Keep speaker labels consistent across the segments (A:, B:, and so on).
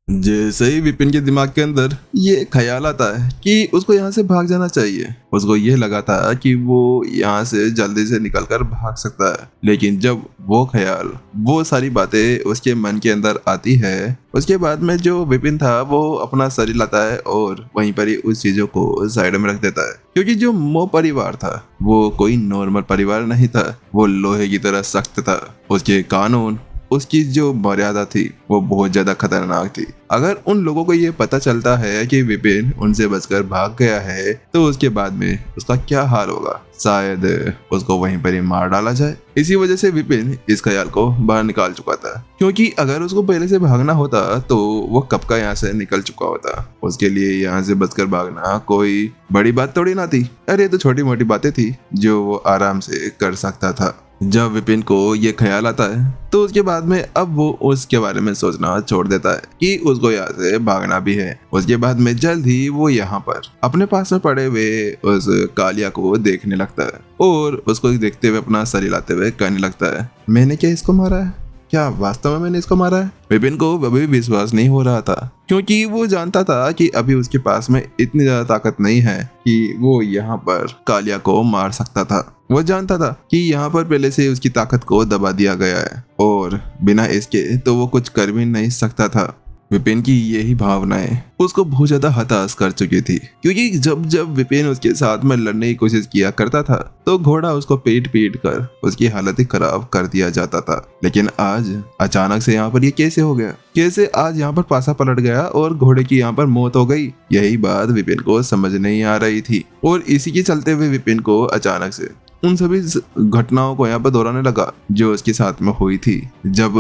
A: जैसे ही विपिन के दिमाग के अंदर ये ख्याल आता है कि उसको यहाँ से भाग जाना चाहिए, उसको ये लगा था कि वो यहाँ से जल्दी से निकलकर भाग सकता है। लेकिन जब वो ख्याल, वो सारी बातें उसके मन के अंदर आती है, उसके बाद में जो विपिन था वो अपना शरीर लाता है और वहीं पर ही उस चीजों को साइड में रख देता है। क्योंकि जो मो परिवार था वो कोई नॉर्मल परिवार नहीं था, वो लोहे की तरह सख्त था। उसके कानून, उसकी जो मर्यादा थी वो बहुत ज्यादा खतरनाक थी। अगर उन लोगों को ये पता चलता है कि विपिन उनसे बचकर भाग गया है तो उसके बाद में उसका क्या हाल होगा, शायद उसको वहीं पर ही मार डाला जाए। इसी वजह से विपिन इस ख्याल को बाहर निकाल चुका था, क्योंकि अगर उसको पहले से भागना होता तो वो कब का यहाँ से निकल चुका होता। उसके लिए यहाँ से बचकर भागना कोई बड़ी बात थोड़ी ना थी। अरे ये तो छोटी मोटी बातें थी जो वो आराम से कर सकता था। जब विपिन को ये ख्याल आता है तो उसके बाद में अब वो उसके बारे में सोचना छोड़ देता है कि उसको यहाँ से भागना भी है। उसके बाद में जल्द ही वो यहाँ पर अपने पास में पड़े हुए उस कालिया को देखने लगता है और उसको देखते हुए अपना सर हिलाते हुए कहने लगता है, मैंने क्या इसको मारा है? क्या वास्तव में मैंने इसको मारा है? विपिन को अभी विश्वास नहीं हो रहा था, क्योंकि वो जानता था कि अभी उसके पास में इतनी ज्यादा ताकत नहीं है कि वो यहाँ पर कालिया को मार सकता था। वो जानता था कि यहाँ पर पहले से उसकी ताकत को दबा दिया गया है और बिना इसके तो वो कुछ कर भी नहीं सकता था। विपिन की यही भावनाएं उसको बहुत ज्यादा हताश कर चुकी थी, क्योंकि जब जब विपिन उसके साथ में लड़ने की कोशिश किया करता था तो घोड़ा उसको पीट पीट कर उसकी हालत ही खराब कर दिया जाता था। लेकिन आज अचानक से यहाँ पर ये कैसे हो गया? कैसे आज यहाँ पर पासा पलट गया और घोड़े की यहाँ पर मौत हो गई? यही बात विपिन को समझ नहीं आ रही थी और इसी के चलते हुए विपिन को अचानक से उन सभी घटनाओं को यहाँ पर दोहराने लगा जो उसके साथ में हुई थी जब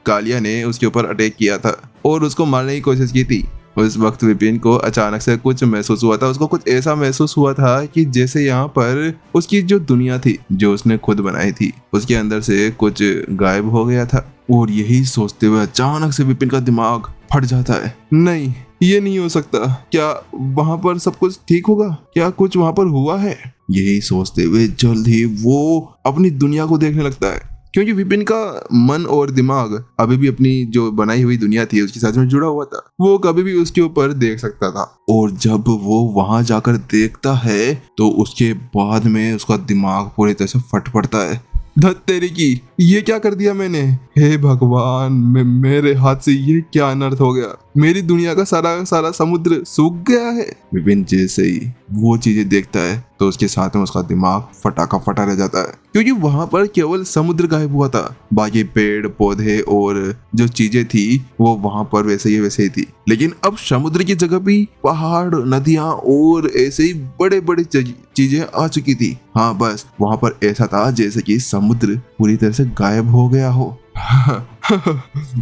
A: कालिया ने उसके ऊपर अटैक किया था और उसको मारने की कोशिश की थी। उस वक्त विपिन को अचानक से कुछ महसूस हुआ था। उसको कुछ ऐसा महसूस हुआ था कि जैसे यहाँ पर उसकी जो दुनिया थी जो उसने खुद बनाई थी उसके अंदर से कुछ गायब हो गया था। और यही सोचते हुए अचानक से विपिन का दिमाग फट जाता है, नहीं ये नहीं हो सकता, क्या वहां पर सब कुछ ठीक होगा? क्या कुछ वहां पर हुआ है? यही सोचते हुए जल्द ही वो अपनी दुनिया को देखने लगता है, क्योंकि विपिन का मन और दिमाग अभी भी अपनी जो बनाई हुई दुनिया थी उसके साथ में जुड़ा हुआ था। वो कभी भी उसके ऊपर देख सकता था। और जब वो वहां जाकर देखता है तो उसके बाद में उसका दिमाग पूरी तरह से फट पड़ता है। धत तेरी की, ये क्या कर दिया मैंने? हे भगवान, मेरे हाथ से ये क्या अनर्थ हो गया? मेरी दुनिया का सारा सारा समुद्र सूख गया है। विपिन जैसे ही वो चीजें देखता है तो उसके साथ में उसका दिमाग फटा का फटा रह जाता है, क्योंकि वहां पर केवल समुद्र गायब हुआ था, बाकी पेड़ पौधे और जो चीजें थी वो वहां पर वैसे ही थी। लेकिन अब समुद्र की जगह भी पहाड़, नदियां और ऐसे ही बड़े बड़े चीजें आ चुकी थी। हाँ, बस वहां पर ऐसा था जैसे कि समुद्र पूरी तरह से गायब हो गया हो।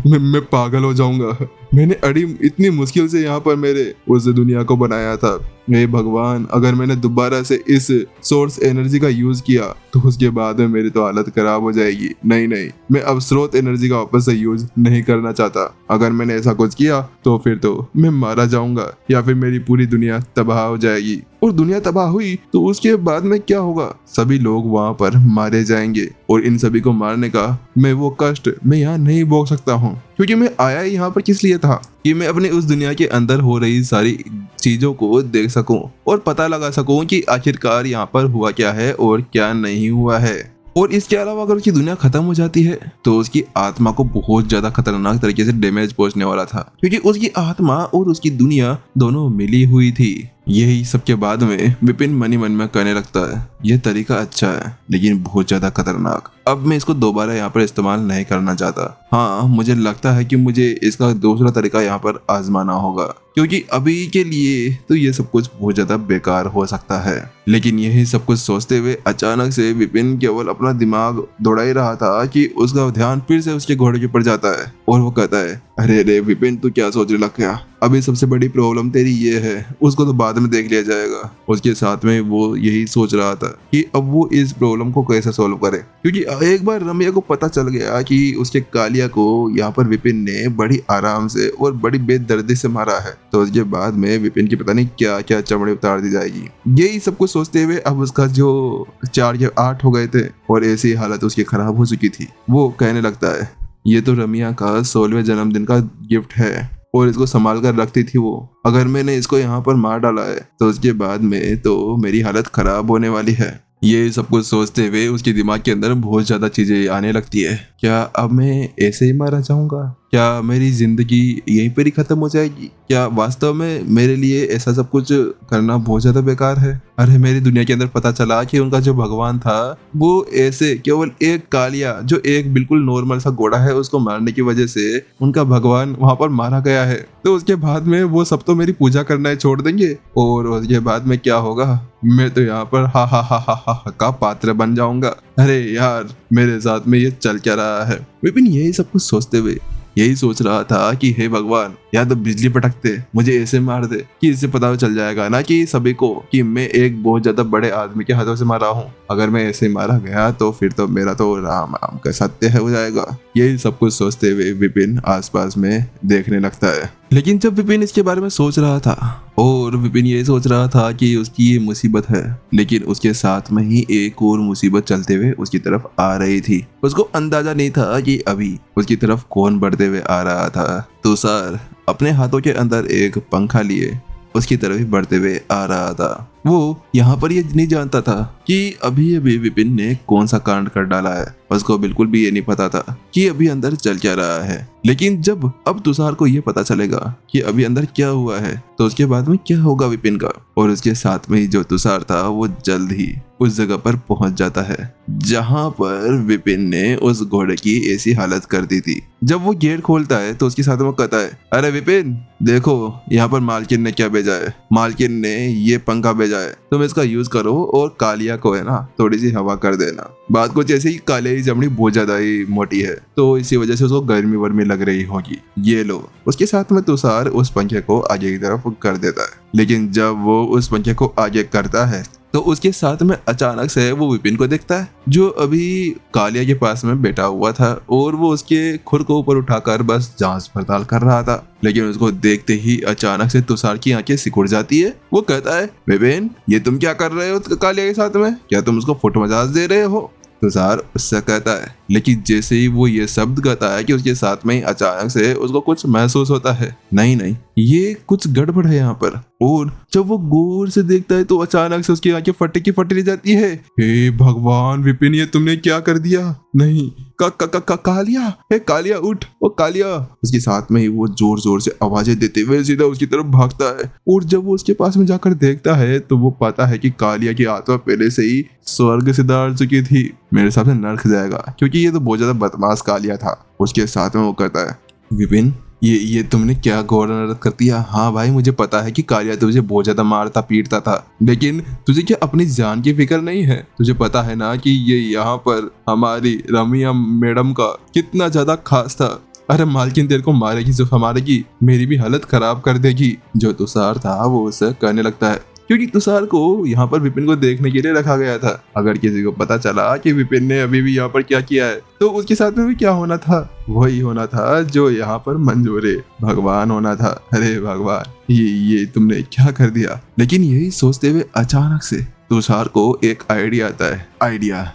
A: मैं पागल हो जाऊंगा। मैंने अड़ी इतनी मुश्किल से यहाँ पर मेरे उस दुनिया को बनाया था। हे भगवान, अगर मैंने दोबारा से इस सोर्स एनर्जी का यूज किया तो उसके बाद में मेरी तो हालत खराब हो जाएगी। नहीं, मैं अब स्रोत एनर्जी का वापस से यूज नहीं करना चाहता। अगर मैंने ऐसा कुछ किया तो फिर तो मैं मारा जाऊंगा या फिर मेरी पूरी दुनिया तबाह हो जाएगी। और दुनिया तबाह हुई तो उसके बाद में क्या होगा? सभी लोग वहां पर मारे जाएंगे और इन सभी को मारने का मैं वो कष्ट मैं यहाँ नहीं भोग सकता हूँ, क्योंकि मैं आया यहाँ पर किस लिए था कि मैं अपनी उस दुनिया के अंदर हो रही सारी चीजों को देख सकूं और पता लगा सकूं कि आखिरकार यहाँ पर हुआ क्या है और क्या नहीं हुआ है। और इसके अलावा अगर उसकी दुनिया खत्म हो जाती है तो उसकी आत्मा को बहुत ज्यादा खतरनाक तरीके से डैमेज पहुंचने वाला था, क्योंकि उसकी आत्मा और उसकी दुनिया दोनों मिली हुई थी। यही सबके बाद में विपिन मनी मन में कहने लगता है, यह तरीका अच्छा है लेकिन बहुत ज्यादा खतरनाक। अब मैं इसको दोबारा यहाँ पर इस्तेमाल नहीं करना चाहता। हाँ, मुझे लगता है कि मुझे इसका दूसरा तरीका यहाँ पर आजमाना होगा, क्योंकि अभी के लिए तो ये सब कुछ बहुत ज्यादा बेकार हो सकता है। लेकिन यही सब कुछ सोचते हुए अचानक से विपिन केवल अपना दिमाग दौड़ा ही रहा था कि उसका ध्यान फिर से उसके घोड़े के ऊपर जाता है और वो कहता है, अरे विपिन, तू क्या सोचने लग गया? अभी सबसे बड़ी प्रॉब्लम तेरी ये है, उसको तो बाद में देख लिया जाएगा। उसके साथ में वो यही सोच रहा था कि अब वो इस प्रॉब्लम को कैसे सॉल्व करे, क्योंकि एक बार रम्या को पता चल गया कि उसके कालिया को यहाँ पर विपिन ने बड़ी आराम से और बड़ी बेदर्दी से मारा है, तो उसके बाद में विपिन की पता नहीं क्या क्या चमड़ी उतार दी जाएगी। यही सब कुछ सोचते हुए अब उसका जो 4 या 8 हो गए थे और ऐसी हालत उसकी खराब हो चुकी थी। वो कहने लगता है, ये तो रमिया का 16वें जन्मदिन का गिफ्ट है और इसको संभाल कर रखती थी वो। अगर मैंने इसको यहाँ पर मार डाला है तो उसके बाद में तो मेरी हालत खराब होने वाली है। ये सब कुछ सोचते हुए उसके दिमाग के अंदर बहुत ज्यादा चीजें आने लगती है। क्या अब मैं ऐसे ही मारा जाऊंगा? क्या मेरी जिंदगी यहीं पर ही खत्म हो जाएगी? क्या वास्तव में मेरे लिए ऐसा सब कुछ करना बहुत ज्यादा बेकार है? अरे मेरी दुनिया के अंदर पता चला कि उनका जो भगवान था वो ऐसे केवल एक कालिया, जो एक बिल्कुल नॉर्मल सा घोड़ा है, उसको मारने की वजह से उनका भगवान वहां पर मारा गया है। तो उसके बाद में वो सब तो मेरी पूजा करना है छोड़ देंगे, और उसके बाद में क्या होगा? मैं तो यहाँ पर हा हा हा हा हा का पात्र बन जाऊंगा। अरे यार मेरे साथ में ये चल क्या रहा है? विपिन यही सब कुछ सोचते हुए यही सोच रहा था कि हे भगवान, या तो बिजली पटकते मुझे ऐसे मार दे कि इससे पता चल जाएगा ना कि सभी को कि मैं एक बहुत ज्यादा बड़े आदमी के हाथों से मारा हूँ। अगर मैं ऐसे मारा गया तो फिर तो मेरा तो राम राम का सत्य है हो जाएगा। यही सब कुछ सोचते हुए विपिन आसपास में देखने लगता है। लेकिन जब विपिन इसके बारे में सोच रहा था और विपिन ये सोच रहा था कि उसकी ये मुसीबत है, लेकिन उसके साथ में ही एक और मुसीबत चलते हुए उसकी तरफ आ रही थी। उसको अंदाजा नहीं था कि अभी उसकी तरफ कौन बढ़ते हुए आ रहा था। तुषार अपने हाथों के अंदर एक पंखा लिए उसकी तरफ ही बढ़ते हुए आ रहा था। वो यहाँ पर ये नहीं जानता था कि अभी अभी विपिन ने कौन सा कांड कर डाला है। उसको बिल्कुल भी ये नहीं पता था कि अभी अंदर चल क्या रहा है। लेकिन जब अब तुषार को ये पता चलेगा कि अभी अंदर क्या हुआ है तो उसके बाद में क्या होगा विपिन का, और उसके साथ में ही जो तुषार था वो जल्द ही उस जगह पर पहुंच जाता है जहां पर विपिन ने उस घोड़े की ऐसी हालत कर दी थी। जब वो गेट खोलता है तो उसके साथ में कहता है, अरे विपिन देखो यहाँ पर मालकिन ने क्या भेजा है। मालकिन ने ये पंखा भेजा है, तुम इसका यूज करो और कालिया को है ना थोड़ी सी हवा कर देना। बात कुछ ऐसे ही, कालिया की चमड़ी बहुत ज्यादा ही मोटी है तो इसी वजह से उसको गर्मी वर्मी लग रही होगी। ये लो। उसके साथ में तुषार उस पंखे को आगे की तरफ कर देता है। लेकिन जब वो उस पंखे को आगे करता है तो उसके साथ में अचानक से वो विपिन को देखता है जो अभी कालिया के पास में बैठा हुआ था और वो उसके खुर को ऊपर उठाकर बस जांच पड़ताल कर रहा था। लेकिन उसको देखते ही अचानक से तुषार की आंखें सिकुड़ जाती है। वो कहता है, विपिन ये तुम क्या कर रहे हो कालिया के साथ में? क्या तुम उसको फुट मजाज दे रहे हो? तुषार उससे कहता है। लेकिन जैसे ही वो ये शब्द कहता है कि उसके साथ में अचानक से उसको कुछ महसूस होता है, नहीं ये कुछ गड़बड़ है यहाँ पर। और जब वो गौर से देखता है तो अचानक से उसकी आंखें फटी की फटी रह जाती है। हे भगवान विपिन, ये तुमने क्या कर दिया? नहीं कालिया, हे कालिया उठ, ओ कालिया। उसके साथ में ही वो जोर जोर से आवाजें देते हुए सीधा उसकी तरफ भागता है। और जब वो उसके पास में जाकर देखता है तो वो पाता है कि कालिया की आत्मा पहले से ही स्वर्ग से दार चुकी थी। मेरे हिसाब से नर्क जाएगा, क्योंकि ये तो बहुत ज्यादा बदमाश कालिया था। उसके साथ में वो कहता है, विपिन ये तुमने क्या घोर नरक कर दिया? हाँ भाई मुझे पता है कि कालिया तुझे बहुत ज्यादा मारता पीटता था, लेकिन तुझे क्या अपनी जान की फिक्र नहीं है? तुझे पता है ना कि ये यहाँ पर हमारी रमिया मैडम का कितना ज्यादा खास था। अरे मालकिन तेरे को मारेगी जो हमारेगी, मेरी भी हालत खराब कर देगी। जो तुषार था वो उसे कहने लगता है, क्योंकि तुषार को यहाँ पर विपिन को देखने के लिए रखा गया था। अगर किसी को पता चला कि विपिन ने अभी भी यहाँ पर क्या किया है तो उसके साथ में भी क्या होना था? वही होना था जो यहाँ पर मंजूरे भगवान होना था। अरे भगवान ये तुमने क्या कर दिया? लेकिन यही सोचते हुए अचानक से तुषार को एक आइडिया आता है। आइडिया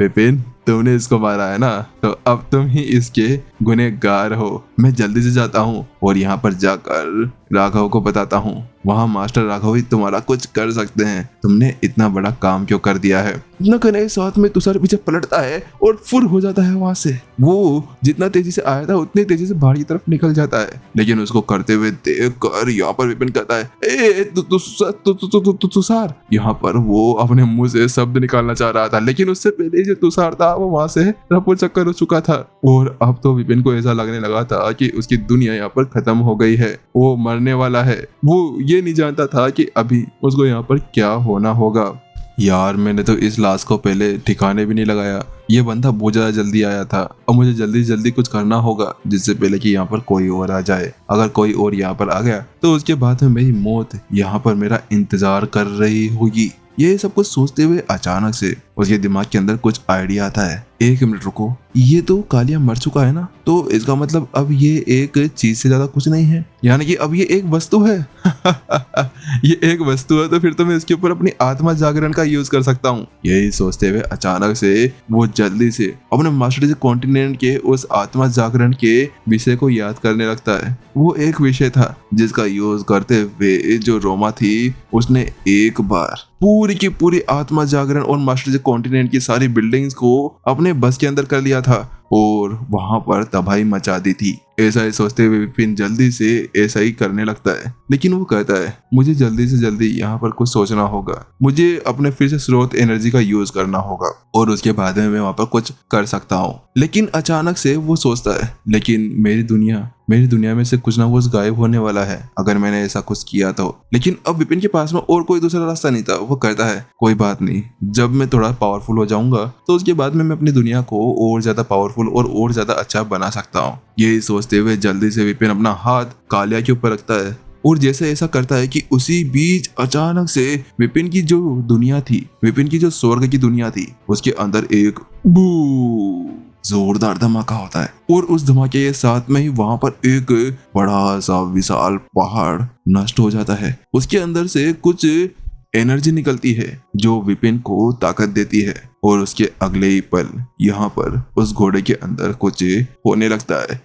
A: विपिन तुमने इसको मारा है ना, तो अब तुम ही इसके गुनहगार हो। मैं जल्दी से जाता हूँ और यहाँ पर जाकर राघव को बताता हूँ। वहाँ मास्टर राघव ही तुम्हारा कुछ कर सकते हैं। तुमने इतना बड़ा काम क्यों कर दिया है? इतना कहने के साथ में तुषार पीछे पलटता है और फुर हो जाता है वहां से। वो जितना तेजी से आया था उतनी तेजी से बाहर की तरफ निकल जाता है। लेकिन उसको करते हुए देखकर यहाँ पर विपिन कहता है, ए तुषार। यहाँ पर वो अपने मुंह से शब्द निकालना चाह रहा था, लेकिन उससे पहले जो तुषार था वो वहां से रफू चक्कर हो चुका था। और अब तो विपिन को ऐसा लगने लगा था कि उसकी दुनिया यहाँ पर खत्म हो गई है, वो मरने वाला है। वो ये नहीं जानता था कि अभी उसको यहाँ पर क्या होना होगा। यार मैंने तो इस लाश को पहले ठिकाने भी नहीं लगाया। ये बंदा बहुत ज्यादा जल्दी आया था और मुझे जल्दी जल्दी कुछ करना होगा जिससे पहले कि यहाँ पर कोई और आ जाए। अगर कोई और यहाँ पर आ गया तो उसके बाद में मेरी मौत यहाँ पर मेरा इंतजार कर रही होगी। ये सब कुछ सोचते हुए अचानक से उसके दिमाग के अंदर कुछ आइडिया आता है। 1 मिनट रुको, ये तो कालिया मर चुका है ना, तो इसका मतलब अब ये एक चीज से ज्यादा कुछ नहीं है, यानी कि अब ये एक वस्तु है। ये एक वस्तु है तो फिर तो मैं इसके ऊपर अपनी आत्मा जागरण का यूज कर सकता हूँ। यही सोचते हुए अचानक से वो जल्दी से अपने मास्टर कॉन्टिनेंट के उस आत्मा जागरण के विषय को याद करने लगता है। वो एक विषय था जिसका यूज करते हुए जो रोमा थी उसने एक बार पूरी की पूरी आत्मा जागरण और मास्टर कॉन्टिनेंट की सारी बिल्डिंग्स को अपने बस के अंदर कर लिया था और वहां पर तबाही मचा दी थी। ऐसा ही सोचते हुए विपिन जल्दी से ऐसा ही करने लगता है, लेकिन वो कहता है मुझे जल्दी से जल्दी यहाँ पर कुछ सोचना होगा, मुझे अपने फिर से स्रोत एनर्जी का यूज करना होगा और उसके बाद में मैं वहाँ पर कुछ कर सकता हूँ। लेकिन अचानक से वो सोचता है लेकिन मेरी दुनिया में से कुछ ना कुछ गायब होने वाला है अगर मैंने ऐसा कुछ किया तो। लेकिन अब विपिन के पास में और कोई दूसरा रास्ता नहीं था। वो कहता है कोई बात नहीं, जब मैं थोड़ा पावरफुल हो जाऊंगा तो उसके बाद में मैं अपनी दुनिया को और ज्यादा पावरफुल और ज्यादा अच्छा बना सकता हूँ। यही सोचते हुए जल्दी से विपिन अपना हाथ कालिया के ऊपर रखता है और जैसे ऐसा करता है कि उसी बीच अचानक से विपिन की जो दुनिया थी, विपिन की जो स्वर्ग की दुनिया थी, उसके अंदर एक बू जोरदार धमाका होता है और उस धमाके के साथ में ही वहां पर एक बड़ा सा विशाल पहाड़ नष्ट हो जाता है। उसके अंदर से कुछ एनर्जी निकलती है जो विपिन को ताकत देती है और उसके अगले ही पल यहाँ पर उस घोड़े के अंदर कुछ होने लगता है।